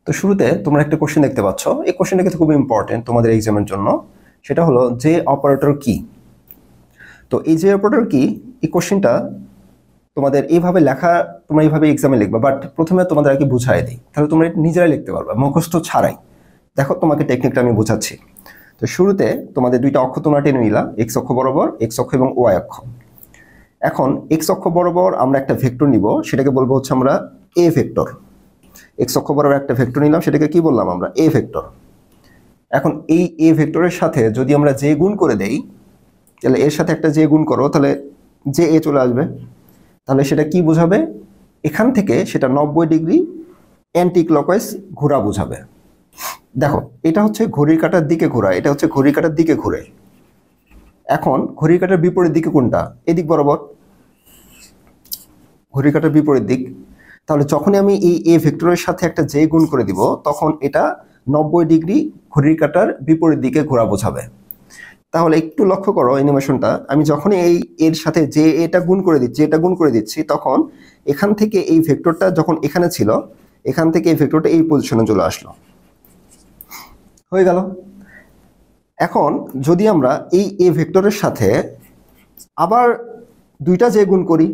তো শুরুতে তোমরা একটা কোশ্চেন দেখতে পাচ্ছ, এই কোশ্চেনটা কিন্তু খুব ইম্পর্টেন্ট তোমাদের এক্সামের জন্য। সেটা হলো যে অপারেটর কি। তো এই যে অপারেটর কি, এই কোশ্চেনটা তোমাদের এইভাবে লেখা, তোমরা এইভাবে এক্সামে লিখবা, বাট প্রথমে তোমাদের আগে বুঝাই দিই, তাহলে তোমরা নিজেরাই লিখতে পারবা মুখস্থ ছাড়াই। দেখো তোমাকে টেকনিকটা আমি বোঝাচ্ছি। তো শুরুতে তোমাদের দুইটা অক্ষ তোমরা টেনে নিলা, এক্স অক্ষ বরাবর, এক্স অক্ষ এবং ওয়াই অক্ষ। এখন এক্স অক্ষ বরাবর আমরা একটা ভেক্টর নিব, সেটাকে বলবো হচ্ছে আমরা এ ভেক্টর। এক্স অক্ষ বরাবর একটা ভেক্টর নিলাম, সেটাকে কি বললাম আমরা? এ ভেক্টর। এখন এই এ ভেক্টরের সাথে যদি আমরা যে গুণ করে দেই, তাহলে এর সাথে একটা যে গুণ করো, তাহলে যে এ চলে আসবে। তাহলে সেটা কি বোঝাবে? এখান থেকে সেটা 90 ডিগ্রি অ্যান্টি ক্লকওয়াইজ ঘোরা বোঝাবে। দেখো এটা হচ্ছে ঘড়ির কাঁটার দিকে ঘোরা, এটা হচ্ছে ঘড়ির কাঁটার দিকে ঘুরে। এখন ঘড়ির কাঁটার বিপরীত দিকে কোনটা? এদিক বরাবর, ঘড়ির কাঁটার বিপরীত দিক। তাহলে যখনই আমি এই এ ভেক্টরের সাথে একটা যে গুণ করে দিব, তখন এটা 90 ডিগ্রি ঘড়ির কাঁটার বিপরীত দিকে ঘোরা বোঝাবে। তাহলে একটু লক্ষ্য করো অ্যানিমেশনটা, আমি যখনই এই এর সাথে যে এটা গুণ করে দিচ্ছি, এটা গুণ করে দিচ্ছি, তখন এখান থেকে এই ভেক্টরটা যখন এখানে ছিল, এখান থেকে এই ভেক্টরটা এই পজিশনে চলে আসলো, হয়ে গেল। এখন যদি আমরা এই এ ভেক্টরের সাথে আবার দুইটা যে গুণ করি,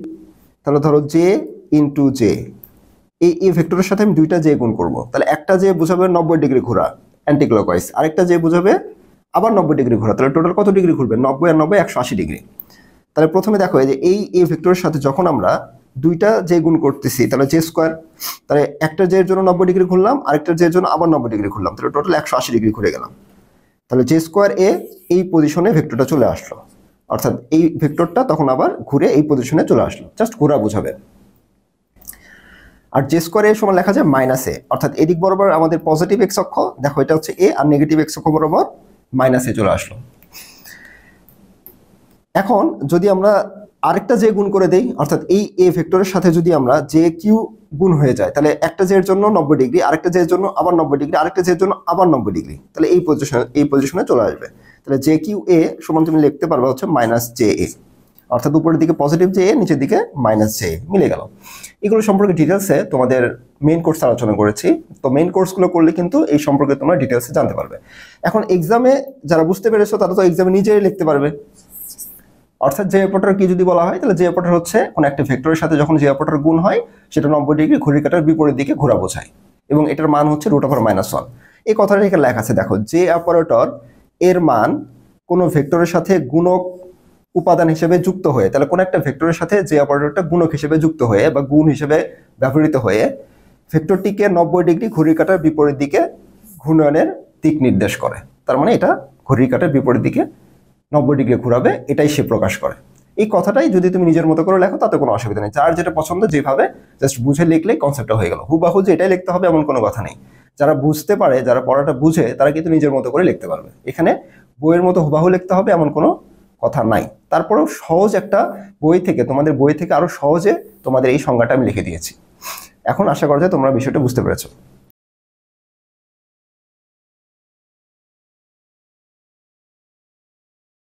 তাহলে ধরো জে ইন্টু জে, এই এ ভেক্টরের সাথে আমি দুইটা যে গুণ করব, তাহলে একটা যে বোঝাবে 90 ডিগ্রি ঘোরা অ্যান্টি ক্লকওয়াইজ, আরেকটা যে বোঝাবে আবার 90 ডিগ্রি ঘোরা। তাহলে টোটাল কত ডিগ্রি ঘুরবে? 90 আর 90 180 ডিগ্রি। তাহলে প্রথমে দেখো যে এই এ ভেক্টরের সাথে যখন আমরা দুইটা যে গুণ করতেছি, তাহলে জে স্কোয়ার, তাহলে একটা জের জন্য 90 ডিগ্রি ঘুরলাম, আরেকটা জের জন্য আবার 90 ডিগ্রি ঘুরলাম, তাহলে টোটাল 180 ডিগ্রি ঘুরে গেলাম। তাহলে জে স্কোয়ার এ এই পজিশনে ভেক্টরটা চলে আসলো, অর্থাৎ এই ভেক্টরটা তখন আবার ঘুরে এই পজিশনে চলে আসলো, জাস্ট ঘোরা বোঝাবে। আর জে স্কোয়ার এর সমান লেখা যায় মাইনাস এ, অর্থাৎ এদিক বরাবর আমাদের পজিটিভ এক্স অক্ষ, দেখো এটা হচ্ছে এ, আর নেগেটিভ এক্স অক্ষ বরাবর মাইনাস এ চলে আসলো। এখন যদি আমরা আরেকটা যে গুণ করে দেই, অর্থাৎ এই এ ভেক্টরের সাথে যদি আমরা জে কিউ গুণ হয়ে যায়, তাহলে একটা জের জন্য 90 ডিগ্রি, আরেকটা জের জন্য আবার 90 ডিগ্রি, আরেকটা জের জন্য আবার 90 ডিগ্রি, তাহলে এই পজিশনে চলে আসবে। তাহলে জে কিউ এ সমান তুমি লিখতে পারবে হচ্ছে মাইনাস জে এ, অর্থাৎ উপরের দিকে পজিটিভ জে এ, নিচের দিকে মাইনাস জে এ, মিলে গেল। এগুলো সম্পর্কে ডিটেলসে তোমাদের মেইন কোর্স আলোচনা করেছি, তো মেইন কোর্সগুলো করলে কিন্তু এই সম্পর্কে তোমরা ডিটেলসে জানতে পারবে। এখন এক্সামে যারা বুঝতে পেরেছো তারা তো এক্সামে নিজেই লিখতে পারবে। অর্থাৎ যে অপারেটর কি যদি বলা হয়, তাহলে যে অপারেটর হচ্ছে কোন একটা ভেক্টরের সাথে যখন যে অপারেটর গুণ হয়, সেটা 90 ডিগ্রি ঘড়ির কাঁটার বিপরীত দিকে ঘোরা বোঝায়, এবং এটার মান হচ্ছে √(-1). এই কথাটা এখানে লেখা আছে, দেখো যে অপারেটর এর মান কোনো ভেক্টরের সাথে গুণক উপাদান হিসেবে যুক্ত হয়ে, তাহলে কোন একটা ভেক্টরের সাথে যে অপারেটরটা গুণক হিসেবে যুক্ত হয়ে বা গুণ হিসেবে ব্যবহৃত হয়ে ভেক্টরটিকে 90 ডিগ্রি ঘড়ির কাঁটার বিপরীত দিকে ঘূর্ণয়নের দিক নির্দেশ করে, তার মানে এটা ঘড়ির কাঁটার বিপরীত দিকে 90 ডিগ্রি ঘুরাবে, এটাই সে প্রকাশ করে। এই কথাটাই যদি তুমি নিজের মতো করে লেখো তাতে কোনো অসুবিধা নেই, যার যেটা পছন্দ যেভাবে জাস্ট বুঝে লিখলেই কনসেপ্টটা হয়ে গেল। হুবাহু যে এটাই লিখতে হবে এমন কোনো কথা নেই। যারা বুঝতে পারে, যারা পড়াটা বুঝে, তারা কিন্তু নিজের মতো করে লিখতে পারবে। এখানে বইয়ের মতো হুবাহু লিখতে হবে এমন কোনো কথা নাই। তারপরেও সহজ একটা বই থেকে, তোমাদের বই থেকে আরো সহজে তোমাদের এই সংজ্ঞাটা আমি লিখে দিয়েছি। এখন আশা করা যায় তোমরা বিষয়টা বুঝতে পেরেছো।